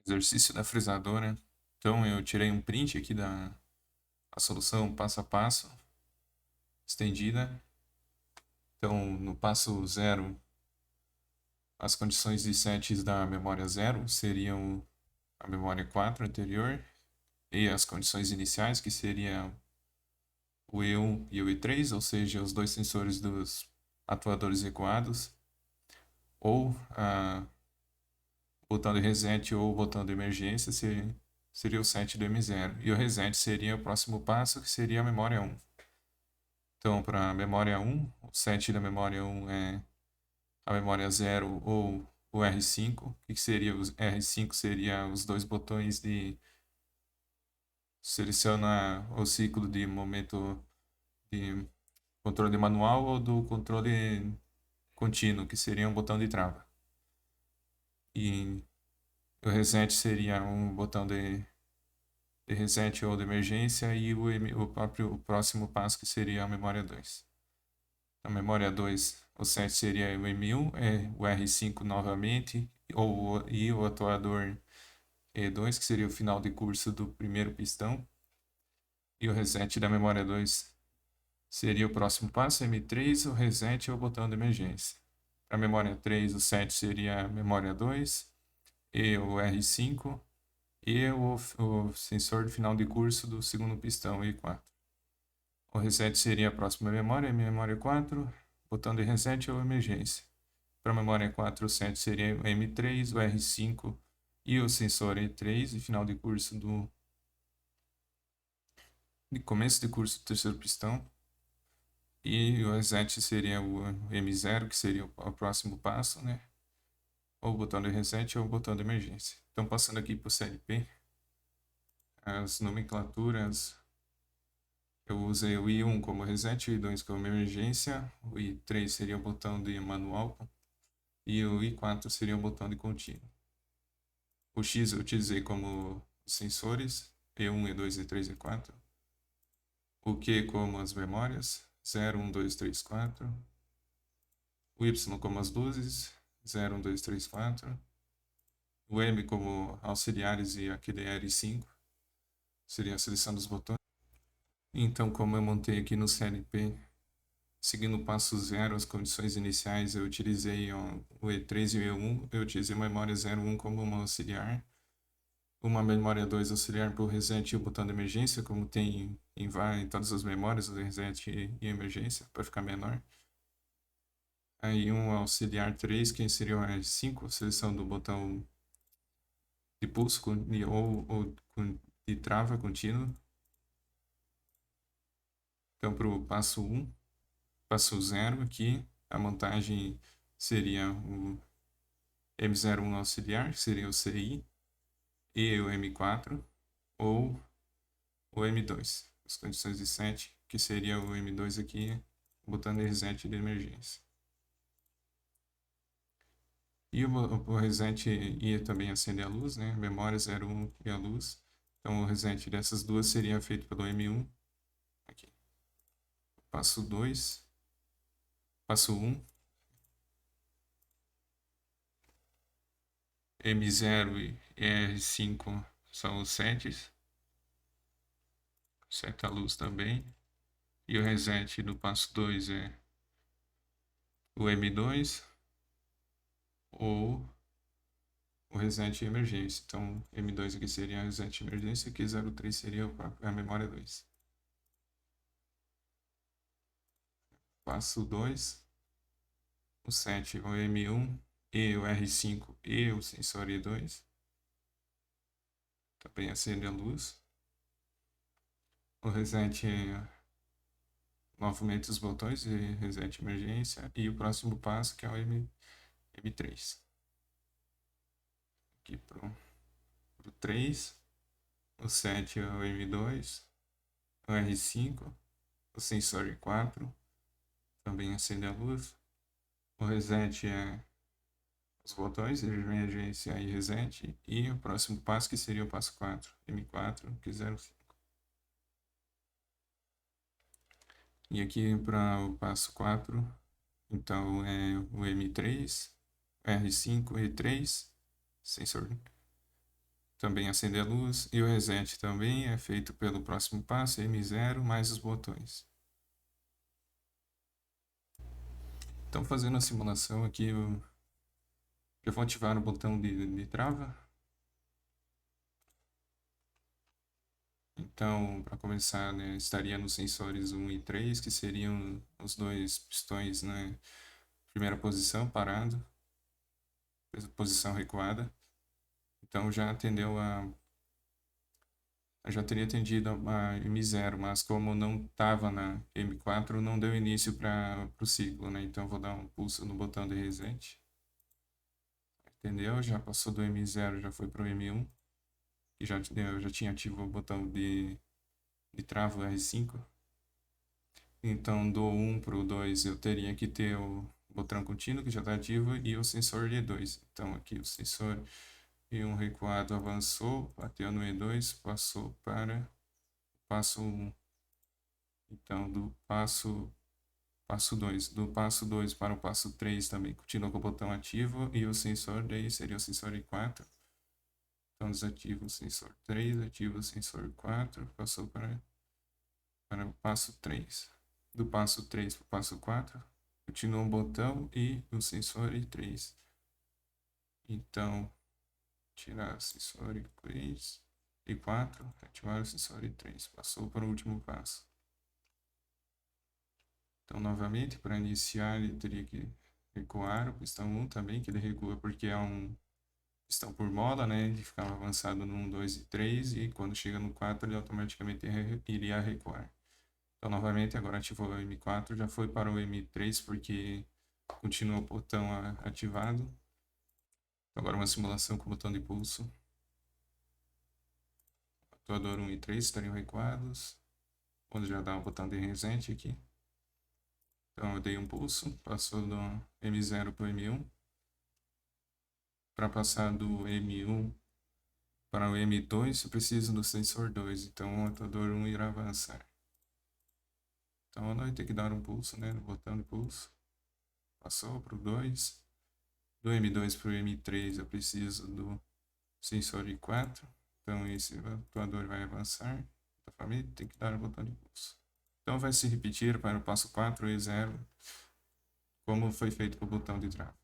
Exercício da frisadora. Então eu tirei um print aqui da a solução passo a passo, estendida. Então no passo zero, as condições de sets da memória zero seriam a memória 4 anterior e as condições iniciais, que seria o E1 e o E3, ou seja, os dois sensores dos atuadores recuados, ou o botão de reset ou o botão de emergência seria o set do M0. E o reset seria o próximo passo, que seria a memória 1. Então, para a memória 1, o set da memória 1 é a memória 0 ou o R5. O que seria o R5? Seria os dois botões de selecionar o ciclo de momento de controle manual ou do controle contínuo, que seria um botão de trava. E o reset seria um botão de reset ou de emergência e o próximo passo, que seria a memória 2. A memória 2, o set seria o M1, o R5 novamente, e o atuador E2, que seria o final de curso do primeiro pistão. E o reset da memória 2 seria o próximo passo, M3, o reset ou o botão de emergência. Para a memória 3, o set seria a memória 2, e o R5, e o sensor de final de curso do segundo pistão, E4. O reset seria a próxima memória 4, botão de reset ou emergência. Para a memória 4, o set seria o M3, o R5 e o sensor E3, e final de curso de começo de curso do terceiro pistão. E o reset seria o M0, que seria o próximo passo, né? Ou o botão de reset ou o botão de emergência. Então, passando aqui para o CLP, as nomenclaturas, eu usei o I1 como reset, o I2 como emergência, o I3 seria o botão de manual e o I4 seria o botão de contínuo. O X eu utilizei como sensores, E1, E2, E3 e E4. O Q como as memórias, 0, 1, 2, 3, 4. O Y como as luzes, 0, 1, 2, 3, 4. O M como auxiliares e aquele R5, seria a seleção dos botões. Então, como eu montei aqui no CLP, seguindo o passo 0, as condições iniciais, eu utilizei o E3 e o E1, eu utilizei a memória 01 como uma auxiliar, uma memória 2 auxiliar para o reset e o botão de emergência, como tem em todas as memórias, o reset e emergência, para ficar menor. Aí um auxiliar 3, que seria o R5, seleção do botão de pulso ou de trava contínuo. Então, para o passo 1, passo 0 aqui, a montagem seria o M01 auxiliar, que seria o CI, e o M4, ou o M2. As condições de set, que seria o M2 aqui, botando reset de emergência. E o reset ia também acender a luz, né? Memória 01 e a luz. Então o reset dessas duas seria feito pelo M1. Aqui. Passo 2. Passo 1. M0 e R5 são os sets. Seta a luz também. E o reset do passo 2 é o M2 ou o reset de emergência. Então, M2 aqui seria o reset de emergência, aqui 03 seria a memória 2. Passo 2, o set o M1 e o R5 e o sensor E2. Também acende a luz. O reset novamente os botões de reset emergência e o próximo passo, que é o M3. Aqui para o 3, o set é o M2, o R5, o sensor E4, também acende a luz. O reset é os botões de emergência e reset, e o próximo passo, que seria o passo 4, M4, que 05. E aqui para o passo 4, então é o M3, R5, E3, sensor também acender a luz, e o reset também é feito pelo próximo passo, M0 mais os botões. Então, fazendo a simulação aqui, eu vou ativar o botão de trava. Então, para começar, né, estaria nos sensores 1 e 3, que seriam os dois pistões na primeira posição, parado, posição recuada. Então, já teria atendido a M0, mas como não estava na M4, não deu início para o ciclo, né? Então, vou dar um pulso no botão de reset. Entendeu? Já passou do M0, já foi para o M1, que eu já tinha ativo o botão de trava R5. Então, do 1 para o 2, eu teria que ter o botão contínuo, que já está ativo, e o sensor de E2. Então, aqui o sensor E1 recuado avançou, bateu no E2, passou para o passo 1. Então, do passo 2. Do passo 2 para o passo 3 também continua com o botão ativo, e o sensor daí seria o sensor E4. Então, desativa o sensor 3, ativa o sensor 4, passou para o passo 3. Do passo 3 para o passo 4, continua o botão e o sensor I3. Então, tirar o sensor I3 e 4, ativar o sensor I3. Passou para o último passo. Então, novamente, para iniciar, ele teria que recuar o pistão 1 também, que ele recua porque é um pistão por mola, né? Ele ficava avançado no 1, 2 e 3, e quando chega no 4, ele automaticamente iria recuar. Então, novamente, agora ativou o M4, já foi para o M3 porque continua o botão ativado. Agora uma simulação com o botão de pulso. Atuador 1 e 3 estariam recuados. Onde já dá o botão de reset aqui. Então eu dei um pulso, passou do M0 para o M1. Para passar do M1 para o M2, eu preciso do sensor 2. Então o atuador 1 irá avançar. Então eu vou ter que dar um pulso, né, no botão de pulso. Passou para o 2. Do M2 para o M3 eu preciso do sensor I4. Então esse atuador vai avançar. Novamente tem que dar o botão de pulso. Então vai se repetir para o passo 4 e 0, como foi feito com o botão de trava.